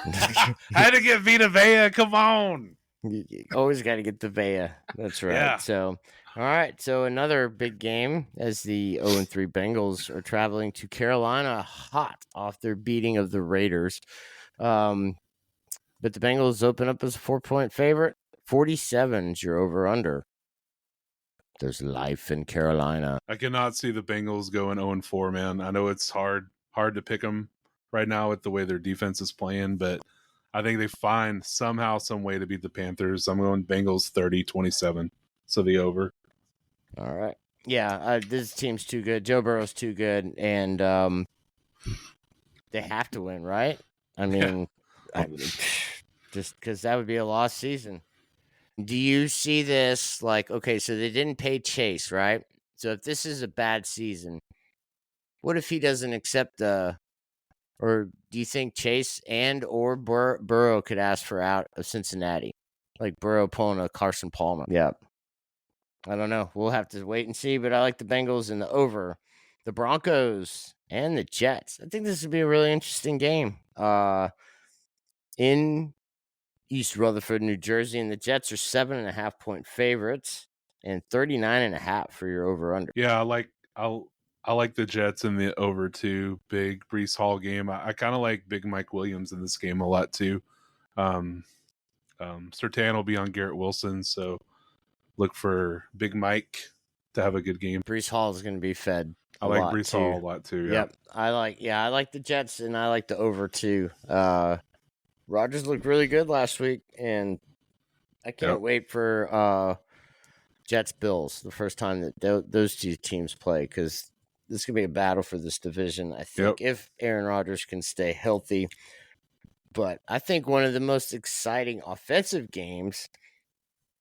I had to get Vita Vea. Come on, you always got to get the Vea. That's right. Yeah. So. All right, so another big game as the 0-3 Bengals are traveling to Carolina hot off their beating of the Raiders. But the Bengals open up as a 4-point favorite. 47 is your over-under. There's life in Carolina. I cannot see the Bengals going 0-4, man. I know it's hard to pick them right now with the way their defense is playing, but I think they find somehow, some way to beat the Panthers. I'm going Bengals 30-27, so the over. All right. Yeah, this team's too good. Joe Burrow's too good, and they have to win, right? I mean, just because that would be a lost season. Do you see this okay, so they didn't pay Chase, right? So if this is a bad season, what if he doesn't accept or do you think Chase and or Burrow could ask for out of Cincinnati? Like Burrow pulling a Carson Palmer. Yeah. I don't know. We'll have to wait and see, but I like the Bengals and the over. The Broncos and the Jets. I think this would be a really interesting game. In East Rutherford, New Jersey, and the Jets are 7.5-point favorites and 39.5 for your over/under. Yeah, I like the Jets in the over too. Big Breece Hall game. I kind of like Big Mike Williams in this game a lot too. Surtain will be on Garrett Wilson, so look for Big Mike to have a good game. Breece Hall is going to be fed. I like Breece Hall a lot too. Yeah. Yep. I like the Jets, and I like the over too. Rodgers looked really good last week, and I can't wait for Jets Bills the first time that those two teams play, because this could be a battle for this division. I think if Aaron Rodgers can stay healthy. But I think one of the most exciting offensive games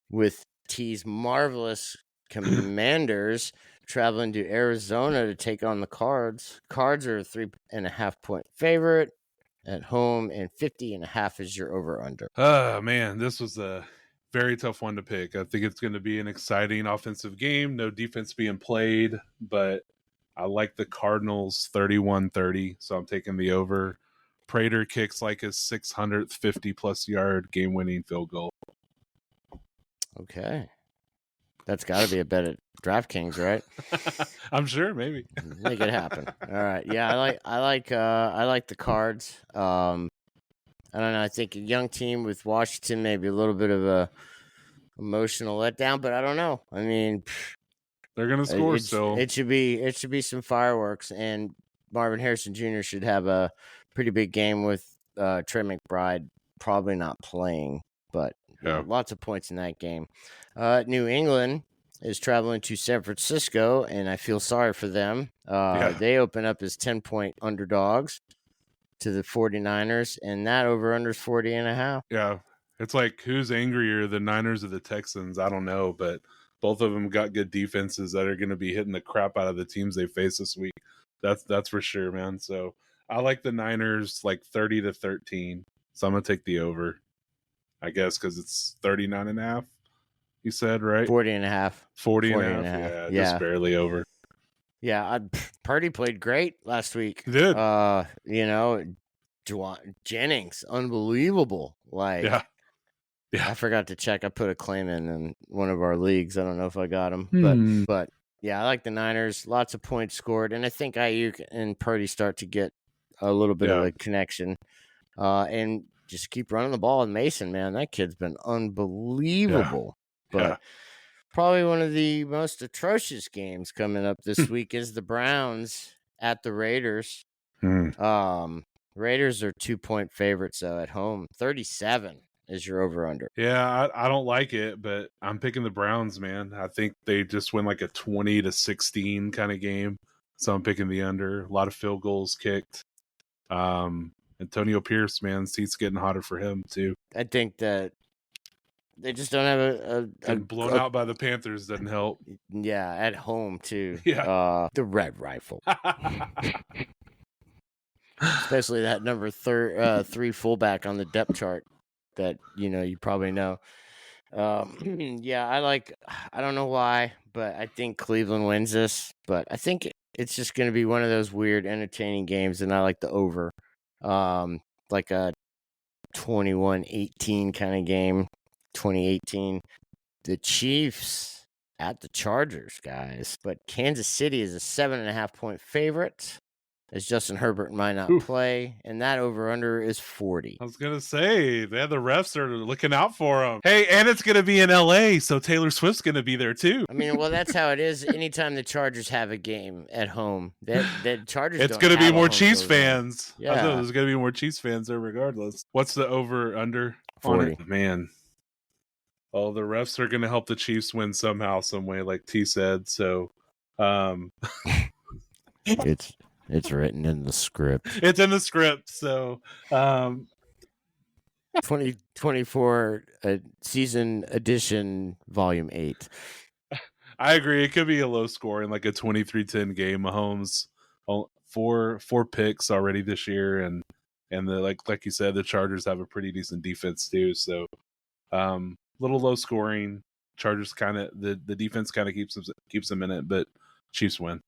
with T's marvelous Commanders traveling to Arizona to take on the Cards. Cards are a 3.5-point favorite at home, and 50.5 is your over/under. Man, this was a very tough one to pick. I think it's going to be an exciting offensive game. No defense being played, but I like the Cardinals 31-30, so I'm taking the over. Prater kicks like his 650-plus yard game-winning field goal. Okay. That's got to be a bet at DraftKings, right? I'm sure, maybe. Make it happen. All right. Yeah, I like the Cards. I don't know. I think a young team with Washington, maybe a little bit of a emotional letdown, but I don't know. I mean, they're gonna score still. It should be some fireworks, and Marvin Harrison Jr. should have a pretty big game with Trey McBride probably not playing, but lots of points in that game. New England is traveling to San Francisco, and I feel sorry for them. They open up as 10-point underdogs to the 49ers, and that over-under is 40.5. Yeah, it's like, who's angrier, the Niners or the Texans? I don't know, but both of them got good defenses that are going to be hitting the crap out of the teams they face this week. That's for sure, man. So I like the Niners like 30-13. So I'm going to take the over, I guess, because it's 39.5. You said, right? 40.5. 40.5. Yeah, just barely over. Yeah, Purdy played great last week. He did. Jennings, unbelievable. Yeah. I forgot to check. I put a claim in one of our leagues. I don't know if I got him, but yeah, I like the Niners. Lots of points scored, and I think Ayuk and Purdy start to get a little bit of a connection. And just keep running the ball with Mason, man. That kid's been unbelievable. But probably one of the most atrocious games coming up this week is the Browns at the Raiders. Raiders are 2-point favorites at home. 37 is your over-under. Yeah, I don't like it, but I'm picking the Browns, man. I think they just win like a 20-16 kind of game. So I'm picking the under. A lot of field goals kicked. Antonio Pierce, man, seat's getting hotter for him too. I think that they just don't have and blown out by the Panthers doesn't help. Yeah, at home too. Yeah, the Red Rifle. Especially that number 3 fullback on the depth chart that you probably know. Yeah, I don't know why, but I think Cleveland wins this. But I think it's just going to be one of those weird, entertaining games, and I like the over, like a 21-18 kind of game. 2018. The Chiefs at the Chargers, guys. But Kansas City is a 7.5-point favorite, as Justin Herbert might not play, and that over-under is 40. I was going to say, the refs are looking out for him. Hey, and it's going to be in L.A., so Taylor Swift's going to be there too. I mean, well, that's how it is anytime the Chargers have a game at home. The Chargers It's going to be more Chiefs fans. Yeah. I thought there's going to be more Chiefs fans there regardless. What's the over-under 40. on it? Man. Oh, the refs are going to help the Chiefs win somehow, some way, like T said. So, it's written in the script. It's in the script. So, 2024 season edition, volume 8. I agree. It could be a low scoring, like a 23-10 game. Mahomes, four picks already this year, and like you said, the Chargers have a pretty decent defense too. So, little low scoring. Chargers kind of the defense kind of keeps them in it, but Chiefs win.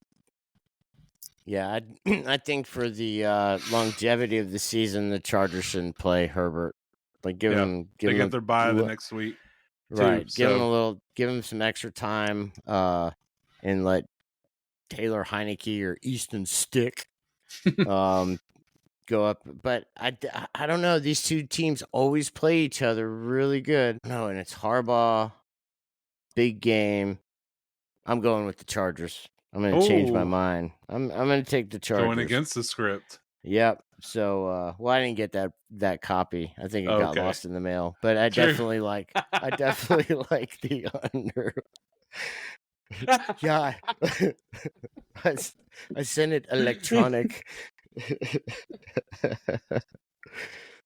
Yeah, I think for the longevity of the season, the Chargers shouldn't play Herbert. Like give them get their bye the next week, right? Too, give them some extra time, and let Taylor Heineke or Easton Stick go up. But I don't know. These two teams always play each other really good. No, and it's Harbaugh, big game. I'm going with the Chargers. I'm going to change my mind. I'm going to take the Chargers. Going against the script. Yep. So, I didn't get that copy. I think it got lost in the mail. But I definitely like the under. Yeah, I sent it electronic.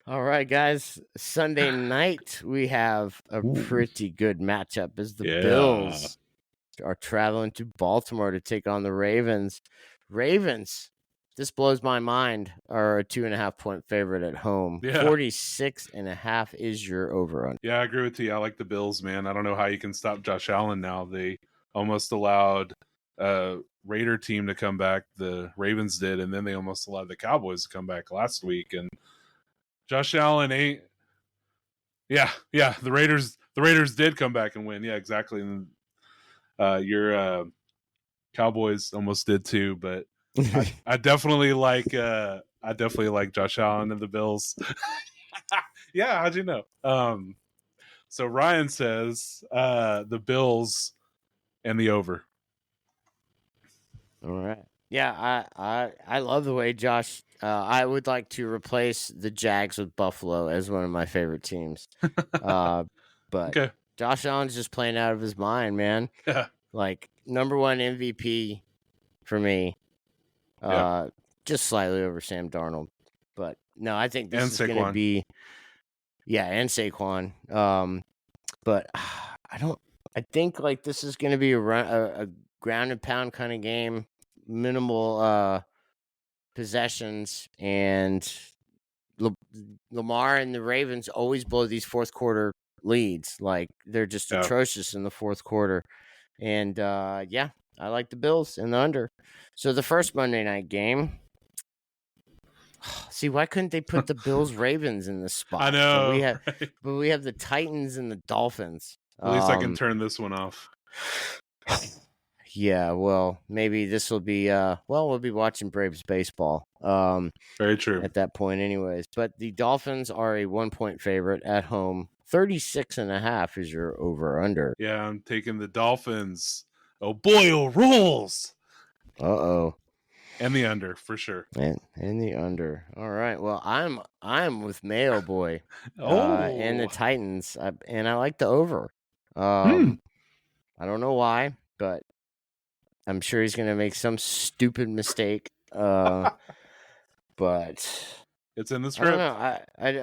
All right, guys. Sunday night we have a pretty good matchup as the Bills are traveling to Baltimore to take on the Ravens. Ravens, this blows my mind, are a 2.5-point favorite at home. 46.5 is your over-under. Yeah, I agree with you. I like the Bills, man. I don't know how you can stop Josh Allen now. They almost allowed Raider team to come back. The Ravens did, and then they almost allowed the Cowboys to come back last week. And Josh Allen ain't. Yeah. The Raiders did come back and win. Yeah, exactly. And Your Cowboys almost did too, but I definitely like Josh Allen and the Bills. Yeah, how'd you know? So Ryan says the Bills and the over. All right. Yeah, I love the way Josh. I would like to replace the Jags with Buffalo as one of my favorite teams. But Okay. Josh Allen's just playing out of his mind, man. Yeah. Like number one MVP for me. Just slightly over Sam Darnold. But no, I think this is going to be. Yeah, and Saquon. But I think like this is going to be a ground and pound kind of game, minimal possessions, and Lamar and the Ravens always blow these fourth quarter leads. Like they're just atrocious in the fourth quarter. And I like the Bills in the under. So the first Monday night game. See, why couldn't they put the Bills Ravens in this spot? I know. But we have the Titans and the Dolphins. At least I can turn this one off. Yeah, well, maybe this will be we'll be watching Braves baseball. Very true. At that point anyways. But the Dolphins are a 1-point favorite at home. 36.5 is your over under. Yeah, I'm taking the Dolphins. Oh boy, rules. Uh-oh. And the under for sure. And the under. All right. Well, I'm with Mayo Boy. And the Titans. And I like the over. I don't know why, but I'm sure he's going to make some stupid mistake. But it's in the script. I don't know.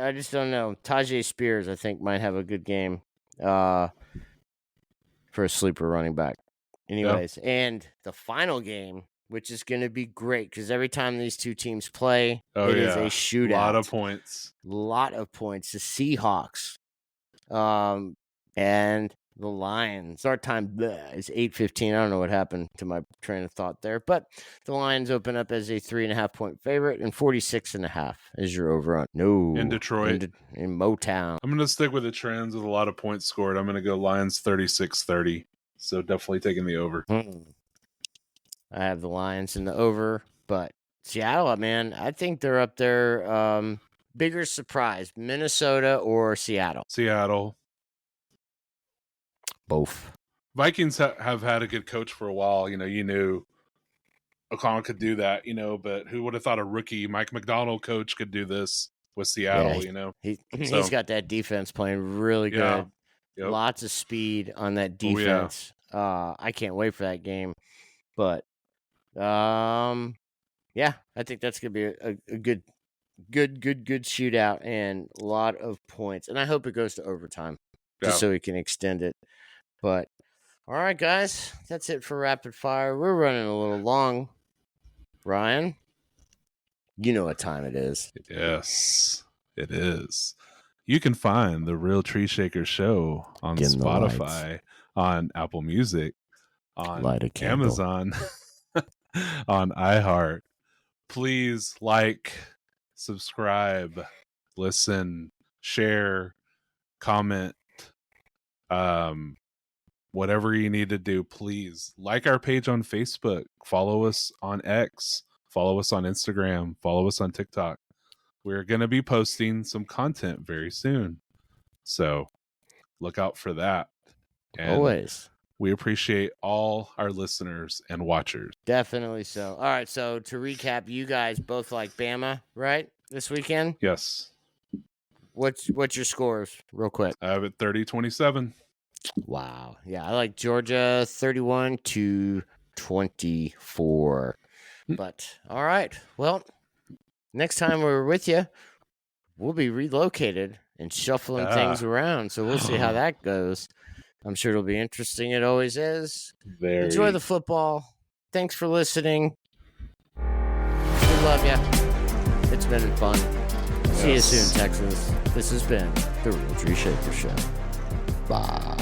I just don't know. Tajay Spears, I think, might have a good game for a sleeper running back. Anyways, and the final game, which is going to be great because every time these two teams play, it is a shootout. A lot of points. The Seahawks and the Lions. Our time is 8:15. I don't know what happened to my train of thought there, but the Lions open up as a 3.5-point favorite, and 46.5 is your over on. No, in Detroit, in Motown. I'm going to stick with the trends with a lot of points scored. I'm going to go Lions 36-30. So definitely taking the over. I have the Lions in the over, but Seattle, man, I think they're up there. Bigger surprise, Minnesota or Seattle? Seattle. Both. Vikings have had a good coach for a while. You knew O'Connell could do that, but who would have thought a rookie Mike McDonald coach could do this with Seattle, He's got that defense playing really good. Yeah. Yep. Lots of speed on that defense. I can't wait for that game. But I think that's gonna be a good shootout and a lot of points. And I hope it goes to overtime just so we can extend it. But all right, guys, that's it for rapid fire. We're running a little long. Ryan, you know what time it is. Yes, it is. You can find the Real Tree Shaker Show on Spotify, on Apple Music, on Amazon, on iHeart. Please like, subscribe, listen, share, comment, whatever you need to do. Please like our page on Facebook, follow us on X, follow us on Instagram, follow us on TikTok. We're going to be posting some content very soon, so look out for that. And always. We appreciate all our listeners and watchers. Definitely so. All right, so to recap, you guys both like Bama, right, this weekend? Yes. What's your scores, real quick? I have it 30-27. Wow. Yeah, I like Georgia 31-24. But all right, well, next time we're with you, we'll be relocated and shuffling things around. So we'll see how that goes. I'm sure it'll be interesting. It always is. Enjoy the football. Thanks for listening. We love you. It's been fun. See you soon, Texans. This has been the Real Tree Shaker Show. Bye.